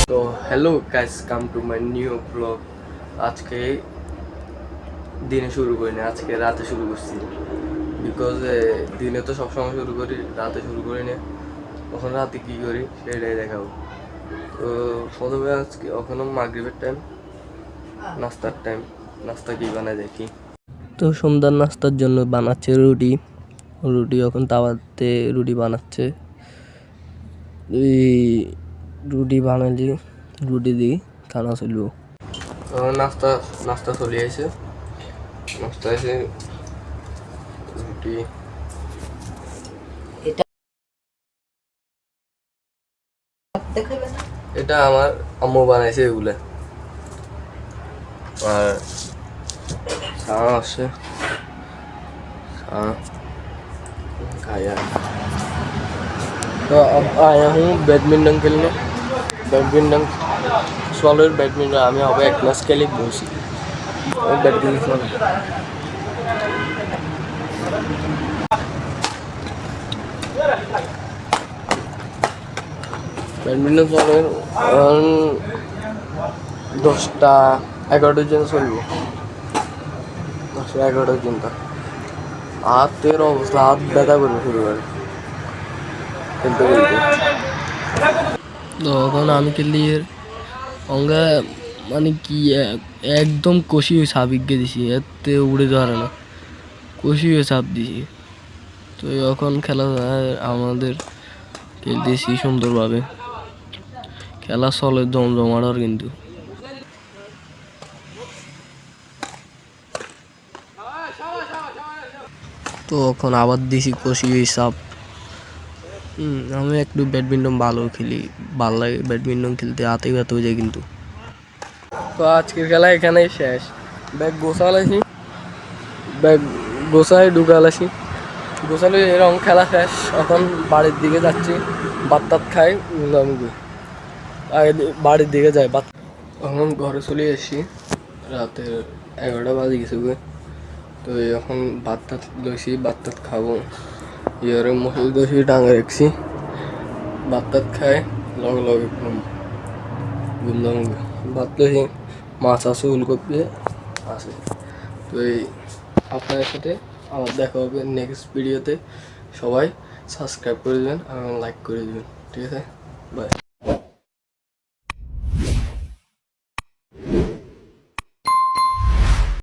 তো hello guys, come to my new blog. আজকে দিনে শুরু করিনি, আজকে রাতে শুরু করছি। বিকজ দিনে তো সবসময় শুরু করি, রাতে শুরু করি না। তখন রাতে কী করি সেটাই দেখাবো। তো প্রথমে আজকে ওখানে মাগরিবের টাইম, নাস্তার টাইম। নাস্তা কী বানায় দেখি। তো সন্ধ্যার নাস্তার জন্য বানাচ্ছে রুটি। এখন তাওয়াতে রুটি বানাচ্ছে। রুটি বানালি, রুটি দিই খানা চলব। নাস্তা নাস্তা চলে আসে, নাস্তা আছে রুটি। এটা আমার আম্মু বানাইছে এগুলো। আর চা আছে, চা খাইয়া। তো आया हूँ बैडमिंटन खेलने। बैडमिंटन सॉलिड बैडमिंटन আমি হবে এক ম্যাচ খেলে বসি। बैडमिंटन ব্যাডমিন্টন চলে 10টা 11টার জন্য চলবো। 10টা 11টার জন্য হাতের অবস্থা, হাত ব্যথা করবে শুরু করে খেলতে খেলতে। তখন আমি খেলি অঙ্গা, মানে কি একদম কষি হয়ে সাবিককে দিছি, এতে উড়ে ধরে না, কষি হয়ে চাপ দিছি। তো এখন খেলা আমাদের খেলতেছি সুন্দরভাবে, খেলা চলে জমজমাটার কিন্তু। তো এখন আবার দিছি কষি হয়ে চাপ। আমি একটু ব্যাডমিন্টন ভালো খেলি, ভালো লাগে ব্যাডমিন্টন খেলতে, হাতে ব্যথা হয়ে যায় কিন্তু। তো আজকের খেলা এখানেই শেষ। ব্যাগ গোছালাইছি, ব্যাগ গোছায় ঢুকালাইছি, গোছালে এরকম খেলা শেষ। এখন বাড়ির দিকে যাচ্ছি, ভাত টাত খাই মুখে, আগে বাড়ির দিকে যাই। এখন ঘরে চলে এসেছি, রাতে 11টা বাজে গেছে। তো এখন ভাত টাত লইছি, ভাত টাত খাবো। ইয়ারে মশলা দোষি টাঙে রাখছি, ভাত টাত খাই লগে লগে ঘুম দাম। ভাত লইছি, মাছ আছে, ফুলকপি আছে। তো এই আপনাদের সাথে আমার দেখা হবে নেক্সট ভিডিওতে। সবাই সাবস্ক্রাইব করে দেবেন এবং লাইক করে দেবেন, ঠিক আছে? বাই।